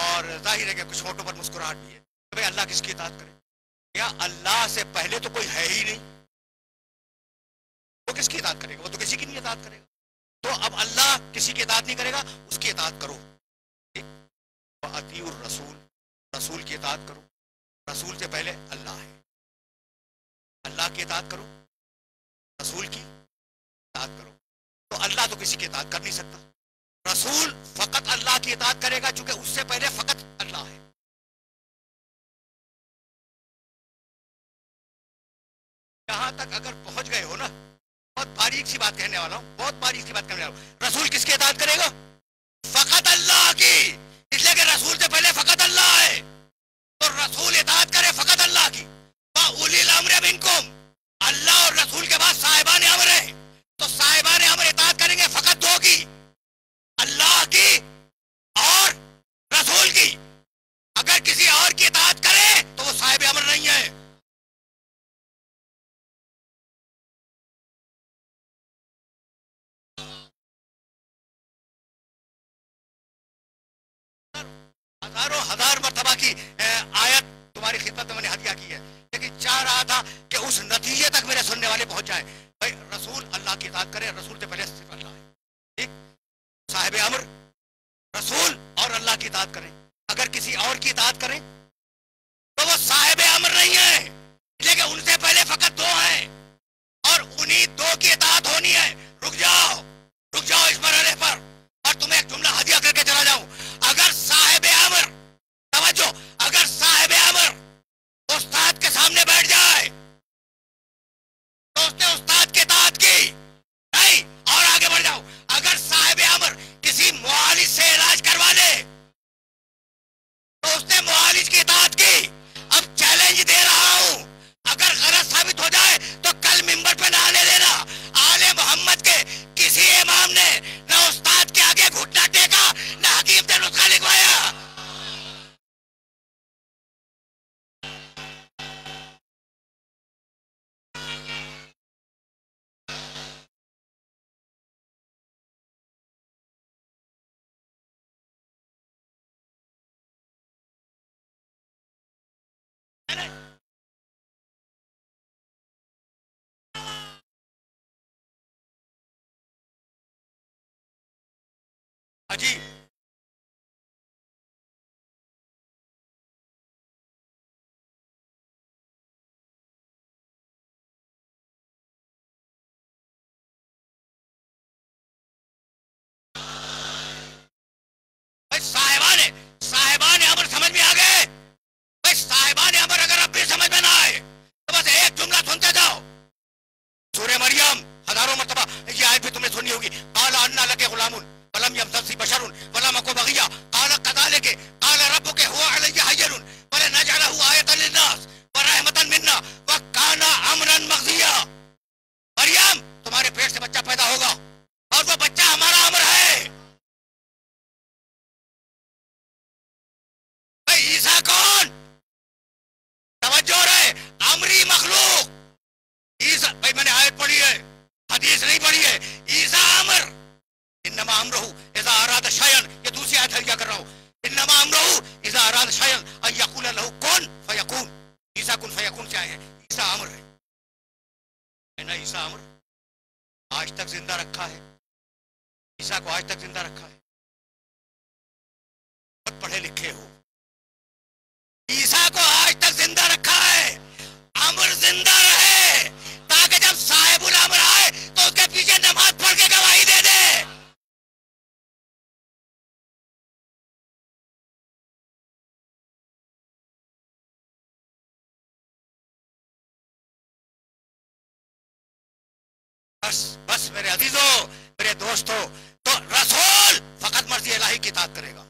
और जाहिर है कि कुछ होठों पर मुस्कुराहट भी है। तो भाई अल्लाह किसकी इताअत करे? या अल्लाह से पहले तो कोई है ही नहीं, वो किसकी इताअत करेगा? वो तो किसी की नहीं इताअत करेगा। तो अब अल्लाह किसी की इताअत नहीं करेगा, उसकी इताअत करो। अतीउर रसूल, रसूल की इताअत करो। रसूल से पहले अल्लाह है, अल्लाह की इताअत करो, रसूल की इताअत करो। तो अल्लाह तो किसी की इताअत कर नहीं सकता, रसूल फकत अल्लाह की इताअत करेगा, चूंकि उससे पहले फकत अल्लाह है। यहां तक अगर पहुंच गए हो ना, बहुत बारीक सी बात कहने वाला हूं, बहुत बारीक सी बात कहने वाला हूं। रसूल किसकी इताअत करेगा? फकत अल्लाह की, इसलिए कि रसूल से पहले फकत अल्लाह है, तो रसूल इताअत करे फकत अल्लाह की। उलिल अम्र मिनकुम, अल्लाह और रसूल के बाद साहिबान अमर है, तो साहिबान अमर इताअत करेंगे फकत दो की, अल्लाह की और रसूल की। अगर किसी और की इताअत करे तो वो साहिब अमर नहीं है। हजारों हजार मर्तबा की आयत तुम्हारी खिदमत में मैंने हदिया की है, लेकिन चाह रहा था कि उस नतीजे तक मेरे सुनने वाले पहुंच जाए। भाई रसूल अल्लाह की इताअत करे, रसूल से पहले सिर्फ अल्लाह है, ठीक। साहिब अमर रसूल और अल्लाह की इताअत करें, अगर किसी और की इताअत करें तो वो साहिब अमर नहीं है, लेकिन उनसे पहले फकत दो हैं और उन्हीं दो की इताअत होनी है। रुक जाओ इस मरहले पर, और तुम्हें एक जुमला हदिया करके चला जाऊं। अगर साहिब अमर, तवज्जो, अगर साहिब अमर उस्ताद के सामने बैठ जाए तो उसने उस्ताद की इताअत की नहीं। और आगे बढ़ जाओ, अगर साहिब अमर किसी मुआलिज से इलाज करवा ले तो उसने मुआलिज की हाजी साहिबान अमर समझ में आ गए भाई। साहिबान अमर अगर अब भी समझ में ना आए तो बस एक जुमला सुनते जाओ। सूरह मरियम हजारों मर्तबा ये आयत भी तुमने सुनी होगी। काला अन्ना लके गुलामुन वलम यमससी बशरुन वलम अकु बगिया काला कदालिके काला रब्बुके हुवा अलैहि हय्यनुन वलनजअलहु आयतन लिन्नास व रहमतन मिन्ना व काना अमरन मग़दिया। मरियम तुम्हारे पेट से बच्चा पैदा होगा और वो बच्चा हमारा अमर है। ईसा कौन? तवज्जो रहे, अमरी मखलूक। ईसा भाई मैंने आयत पढ़ी है, हदीस नहीं पढ़ी है। ईसा अमर। इन्नमा अमरहु इज़ा अरादा शयअन, ये दूसरी आयत क्या कर रहा हूं। इन्नमा अमरहु इज़ा अरादा शयअन अन यक़ूला लहु कुन फयकून। ईसा कुन फयकून से आए हैं। ईसा अमर है ना। ईसा अमर आज तक जिंदा रखा है। ईसा को आज तक जिंदा रखा है। बहुत पढ़े लिखे हो। ईसा को आज तक जिंदा रखा है। अमर जिंदा रहे ताकि जब साहिबुल अमर आए तो उसके पीछे नमाज पढ़ के गवाही दे दे। बस बस मेरे अजीजों, मेरे दोस्तों, तो रसूल फकत मर्जी इलाही की इताअत करेगा।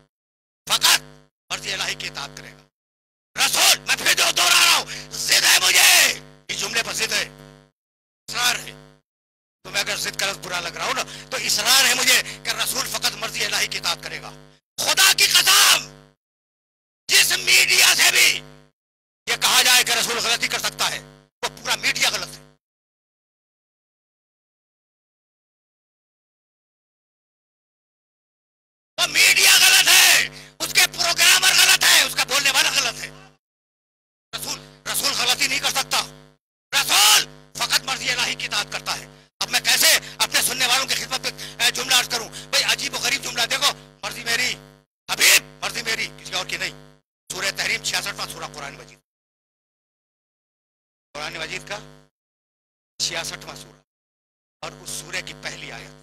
फकत मर्जी इलाही की इताअत करेगा। रसूल, मैं फिर दोहरा रहा हूं, जिद है मुझे। ये जुमले पर जिद है, इसरार है। तुम्हें अगर जिद का बुरा लग रहा हो ना तो इसरार है मुझे कि रसूल फकत मर्जी इलाही की इताअत करेगा। खुदा की कसम, जिस मीडिया से भी ये कहा जाए कि रसूल गलती कर सकता है वो पूरा मीडिया गलत है। वो मीडिया गलत है, उसके प्रोग्रामर गलत है, उसका बोलने वाला गलत है। रसूल गलती नहीं कर सकता। रसूल फकत मर्जी इलाही की इताअत करता है। अब मैं कैसे अपने सुनने वालों की खिदमत में जुमला अर्ज करूं भाई। अजीब और गरीब जुमला देखो। मर्जी मेरी हबीब, मर्जी मेरी, किसी और की नहीं। सूरह तहरीम 66वां सूरा कुरान मजीद, कुरान मजीद का 66वां सूरा और उस सूरे की पहली आयत।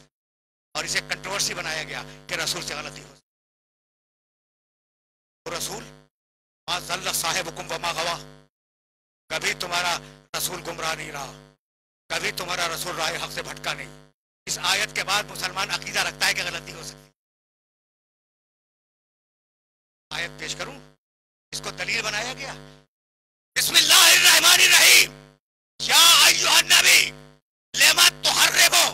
और इसे कंट्रोवर्सी बनाया गया कि रसूल से गलती हो। तो रसूल मा ज़ल्ला साहिबुकुम व मा गवा, कभी तुम्हारा रसूल गुमराह नहीं रहा, कभी तुम्हारा रसूल राह हक से भटका नहीं। इस आयत के बाद मुसलमान अकीदा रखता है कि गलती हो सकती है। आयत पेश करूं, इसको दलील बनाया गया। बिस्मिल्लाहिर्रहमानिर्रहीम, या अय्युहन नबी लिमा तुहर्रिमु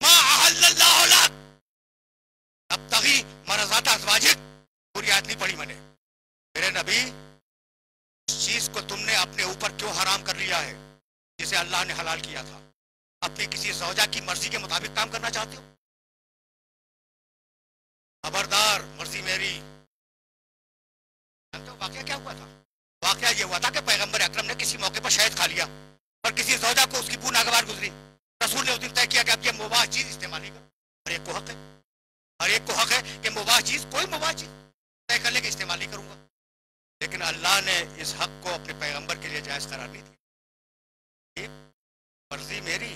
मा अहल्लल्लाहु लक तब्तगी मरज़ात अज़वाजिक। पूरी आयत नहीं पढ़ी मैंने। मेरे नबी, उस चीज को तुमने अपने ऊपर क्यों हराम कर लिया है जिसे अल्लाह ने हलाल किया था? अपनी किसी ज़ौजा की मर्जी के मुताबिक काम करना चाहते हो? खबरदार, मर्जी मेरी। जानते हो वाकया क्या हुआ था? वाकया ये हुआ था कि पैगंबर अकरम ने किसी मौके पर शहद खा लिया और किसी ज़ौजा को उसकी बू नागवार गुजरी। रसूल ने उस दिन तय किया कि अब ये मुबाह चीज इस्तेमाल नहीं कर। हर एक को हक है, हर एक को हक है कि मुबाह चीज, कोई मुबाह चीज तय कर ले कि इस्तेमाल नहीं करूंगा। लेकिन अल्लाह ने इस हक को अपने पैगंबर के लिए जायज करार नहीं दिया। मर्जी मेरी,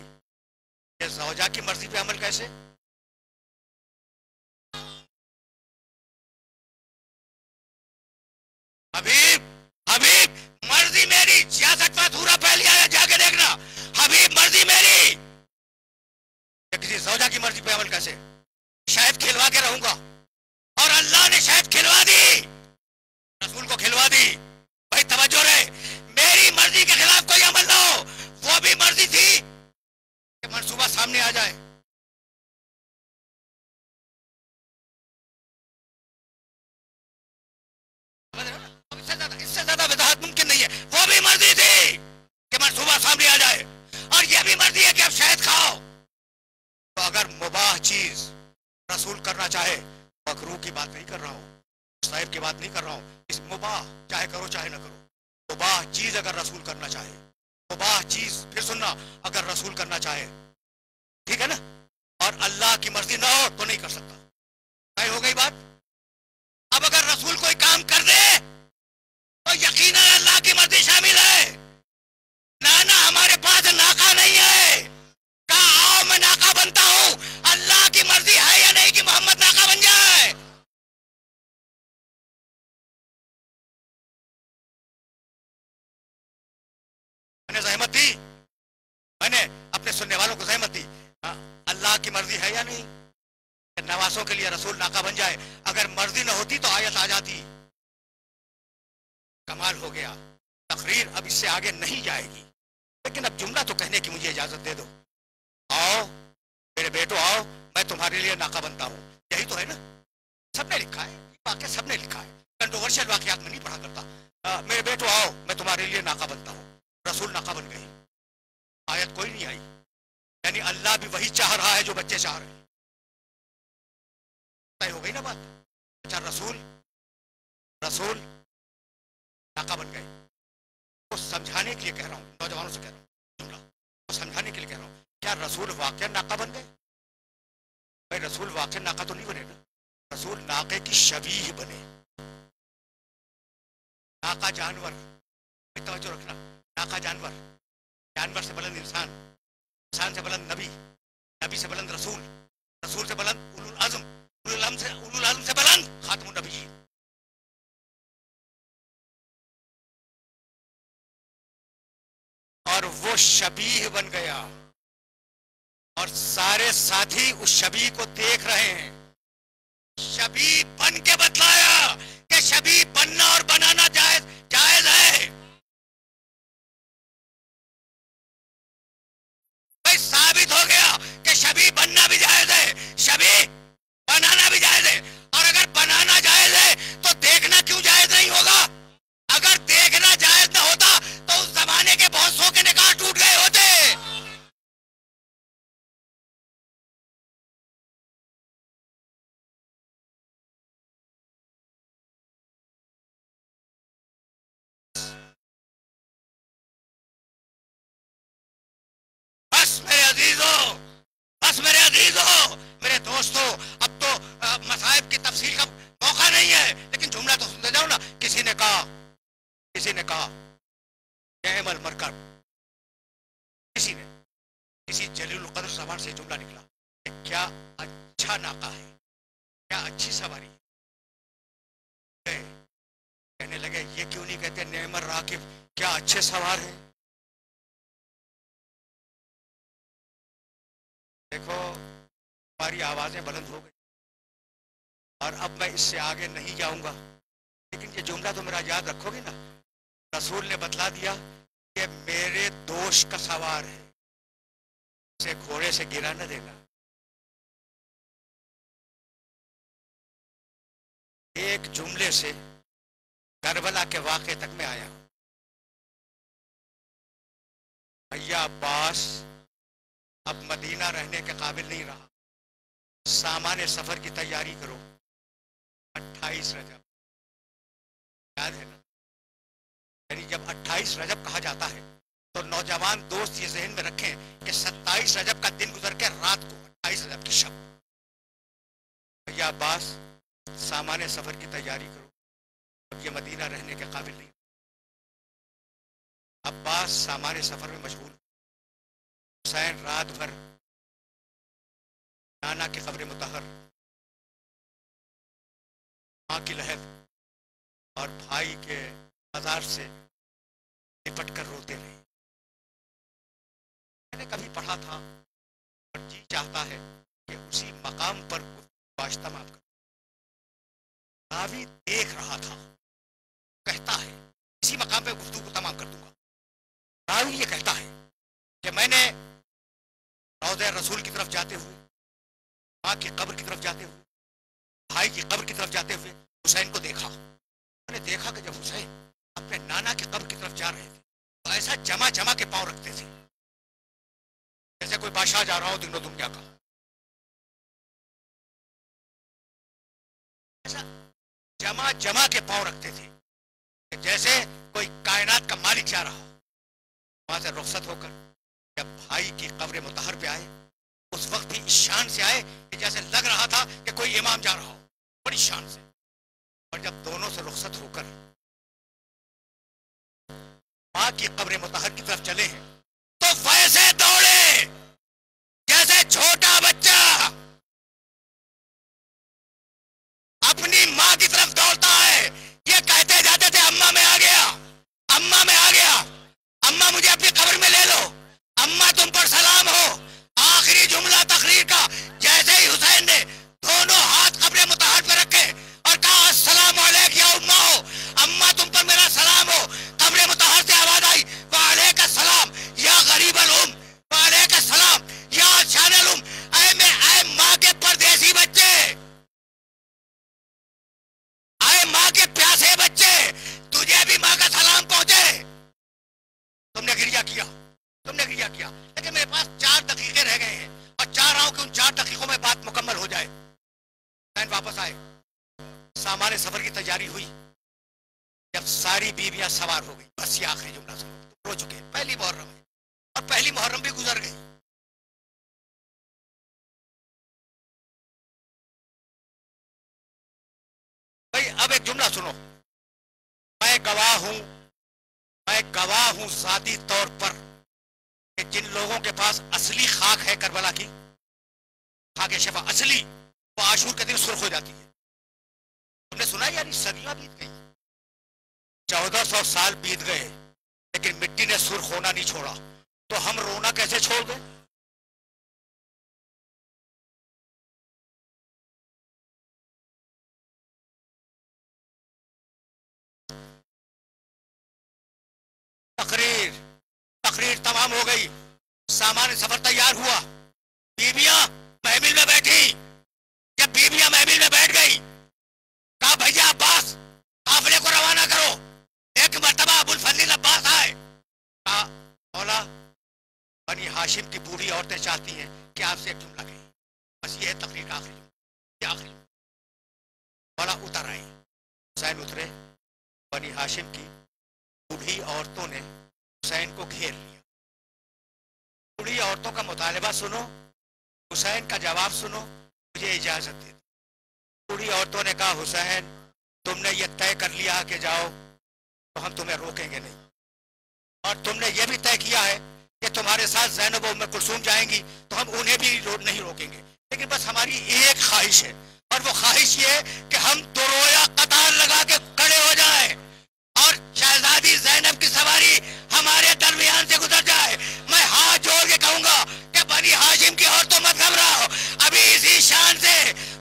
ये ज़ौजा की मर्जी पे अमल कैसे? हबीब, हबीब मर्जी मेरी, 66वां सूरा पहली आयत जाके देखना। हबीब मर्जी मेरी, किसी ज़ौजा की मर्जी पे अमल कैसे? शायद खिलवा के रहूंगा और अल्लाह ने शायद खिलवा दी, रसूल को खिलवा दी। भाई तवज्जो रहे, मेरी मर्जी के खिलाफ कोई अमल ना हो। वो भी मर्जी थी कि मंसूबा सामने आ जाए। इससे ज्यादा वजाहत मुमकिन नहीं है। वो भी मर्जी थी कि मंसूबा सामने आ जाए और ये भी मर्जी है कि आप शहद खाओ। तो अगर मुबाह चीज रसूल करना चाहे, मकरूह की बात नहीं कर रहा हूं, साहिब की बात नहीं कर रहा हूं, इस मुबाह चाहे करो चाहे ना करो, मुबाह चीज अगर रसूल करना चाहे, मुबाह चीज, फिर सुनना, अगर रसूल करना चाहे, ठीक है ना, और अल्लाह की मर्जी ना हो तो नहीं कर सकता। तय हो गई बात। अब अगर रसूल कोई काम कर दे तो यकीनन अल्लाह की मर्जी शामिल है। नाना हमारे पास नाका नहीं है, कहा आओ मैं नाका बनता हूं। अल्लाह की मर्जी है या नहीं कि मोहम्मद नाका बन जाए। मैंने जहमत दी, मैंने अपने सुनने वालों को जहमत दी। अल्लाह की मर्जी है या नहीं नवासों के लिए रसूल नाका बन जाए। अगर मर्जी न होती तो आयत आ जाती। कमाल हो गया। तकरीर अब इससे आगे नहीं जाएगी, लेकिन अब जुमला तो कहने की मुझे इजाजत दे दो। आओ मेरे बेटो आओ, मैं तुम्हारे लिए नाका बनता हूं। यही तो है ना, सबने लिखा है, वाक्य सबने लिखा है, कंट्रोवर्शियल वाकयात में नहीं पढ़ा करता। मेरे बेटो आओ मैं तुम्हारे लिए नाका बनता हूं। रसूल नाका बन गए, आयत कोई नहीं आई। यानी अल्लाह भी वही चाह रहा है जो बच्चे चाह रहे हैं। तय हो गई ना बात। अच्छा रसूल नाका बन गए, वो समझाने के लिए कह रहा हूं, नौजवानों से कह रहा हूं, जुमला वो समझाने के लिए कह रहा हूं। क्या रसूल वाकई नाका बन गए? भाई रसूल वाकई नाका तो नहीं बने ना, रसूल नाके की शबीह बने। नाका जानवर, तवज्जो रखना, नाका जानवर, जानवर से बुलंद इंसान, इंसान से बुलंद नबी, नबी से बुलंद रसूल, रसूल से बुलंद उलुल आज़म, उलुल आज़म से बुलंद खातमुन नबीय्यीन। और वो शबीह बन गया और सारे साथी उस शबीह को देख रहे हैं। शबीह बन के बतलाया कि शबीह बनना और बनाना जायज है। भाई साबित हो गया कि शबीह बनना भी जायज है, शबीह बनाना भी जायज है। और अगर बनाना जायज है तो देखना क्यों जायज नहीं होगा? अगर देखना जायज ना होता तो उस जमाने के बहुत सौ के निकाह टूट गए होते। बस मेरे अजीजों, मेरे दोस्तों, अब तो मसाइब की तफसील का मौका नहीं है, लेकिन जुमला तो सुनते जाओ ना। किसी ने कहा नेअमल मरकब, किसी जलील कदर ज़बान से जुमला निकला कि क्या अच्छा नाका है, क्या अच्छी सवारी है। कहने लगे ये क्यों नहीं कहते नेअमल राकिब, क्या अच्छे सवार हैं। देखो हमारी आवाजें बुलंद हो गई और अब मैं इससे आगे नहीं जाऊंगा, लेकिन ये जुमला तो मेरा याद रखोगे ना। रसूल ने बतला दिया कि मेरे दोष का सवार है, उसे घोड़े से गिरा न देना। एक जुमले से करबला के वाक़े तक में आया। भैया अब्बास अब मदीना रहने के काबिल नहीं रहा, सामान्य सफर की तैयारी करो। 28 रजब याद है ना? यानी जब 28 रजब कहा जाता है तो नौजवान दोस्त ये जहन में रखें कि 27 रजब का दिन गुजर के रात को 28 रजब की शब। भैया अब्बास सामान्य सफर की तैयारी करो, अब ये मदीना रहने के काबिल नहीं। अब्बास सामान्य सफर में मशगूल। हुसैन रात भर नाना के कब्र मुतहर, मां की लहर और भाई के मजार से लिपट कर रोते रहे। मैंने कभी पढ़ा था और जी चाहता है कि उसी मकाम पर वास्ता माफ कर। रावी देख रहा था, कहता है इसी मकाम पे गुफ्तगू को तमाम कर दूंगा। रावी ये कहता है कि मैंने रौज़े रसूल की तरफ जाते हुए, माँ की कब्र की तरफ जाते हुए, भाई की कब्र की तरफ जाते हुए हुसैन को देखा। मैंने देखा कि जब हुसैन अपने नाना की कब्र की तरफ जा रहे थे तो ऐसा जमा के पांव रखते थे जैसे कोई बादशाह जा रहा हो दिनों दुनिया का। ऐसा जमा के पांव रखते थे जैसे कोई कायनात का मालिक जा रहा हो। वहां से रुखसत होकर जब भाई की कब्र मुतहर पे आए, उस वक्त भी इस शान से आए कि जैसे लग रहा था कि कोई इमाम जा रहा हो। बड़ी शान से। और जब दोनों से रुखसत होकर मां की कब्र मुतहर की तरफ चले हैं तो वैसे दौड़े जैसे छोटा बच्चा अपनी मां की तरफ दौड़ता है। ये कहते जाते थे अम्मा मैं आ गया, अम्मा मैं आ गया, अम्मा मुझे अपनी कब्र में ले लो, अम्मा तुम पर सलाम हो। आखिरी जुमला तकरीर का जैसे ही हुसैन ने दोनों हाथ कब्र मुतहर पे रखे और कहा अस्सलाम अलैक या उम्मा हो, अम्मा तुम पर मेरा सलाम हो। कब्र मुतहर से आवाज आई वालेका सलाम या गरीबल उम, वालेका सलाम या शानल उम। ऐ मां के परदेसी बच्चे, ऐ मां के प्यासे बच्चे, तुझे भी मां का सलाम पहुंचे। तुमने गिरिया किया, तुमने गिरिया किया, लेकिन मेरे पास 4 दकीके रह गए हैं और चाह रहा हूं कि उन 4 दकीकों में बात मुकम्मल हो जाए। हुसैन वापस आए, सामान्य सफर की तैयारी हुई। जब सारी बीवियां सवार हो गई, बस ये आखिरी जुमला सुनो, तुम रो चुके, पहली मुहर्रम है और पहली मुहर्रम भी गुजर गई। भाई अब एक जुमला सुनो, मैं गवाह हूं, मैं गवाह हूं जाती तौर पर कि जिन लोगों के पास असली खाक है करबला की खाक शफा असली, वो आशूर के दिन सुर्ख हो जाती है। तुमने सुना यानी सदियां बीत गई, 1400 साल बीत गए, लेकिन मिट्टी ने सुर्ख होना नहीं छोड़ा, तो हम रोना कैसे छोड़ दें? तकरीर तकरीर तमाम हो गई, सामान्य सफर तैयार हुआ, बीबियां महमिल में बैठी। जब बीबियां महमिल में बैठ गई, कहा भैया अब्बास काफिले को रवाना करो। एक मर्तबा अबुल फजल अब्बास आए, कहा मौला बनी हाशिम की बूढ़ी औरतें चाहती हैं कि आपसे एक जुमला कहें, बस ये है तकरीर का आखिरी जुमला, आखिरी। मौला उतर आए, हुसैन उतरे, बनी हाशिम की बूढ़ी औरतों ने हुसैन को घेर लिया। बूढ़ी औरतों का मुतालबा सुनो, हुसैन का जवाब सुनो, मुझे इजाजत दे दो। बूढ़ी औरतों ने कहा हुसैन तुमने ये तय कर लिया कि जाओ तो हम तुम्हें रोकेंगे नहीं, और तुमने ये भी तय किया है कि तुम्हारे साथ ज़ैनब और उम्मे कुलसूम जाएंगी तो हम उन्हें भी नहीं रोकेंगे, लेकिन बस हमारी एक ख्वाहिश है, और वो ख्वाहिश ये कि हम दुरोया कतार लगा के खड़े हो जाएं और शहजादी ज़ैनब की सवारी हमारे दरमियान से गुजर जाए। मैं हाथ जोड़ के कहूंगा कि बनी हाशिम की औरतों मत घबराओ, अभी इसी शान से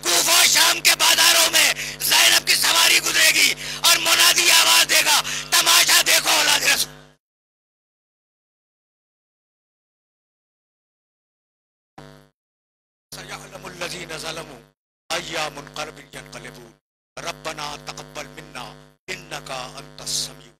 कूफा शाम के बाजारों में ज़ैनब की सवारी गुजरेगी और मुनादी आवाज देगा तमाशा देखो औलाद रसूल। सयअलमुल्लज़ीना ज़लमू अय्यामुन क़रीबुन यनक़लिबून रब्बना तक़ब्बल मिन्ना इन्नका अंतस समीउल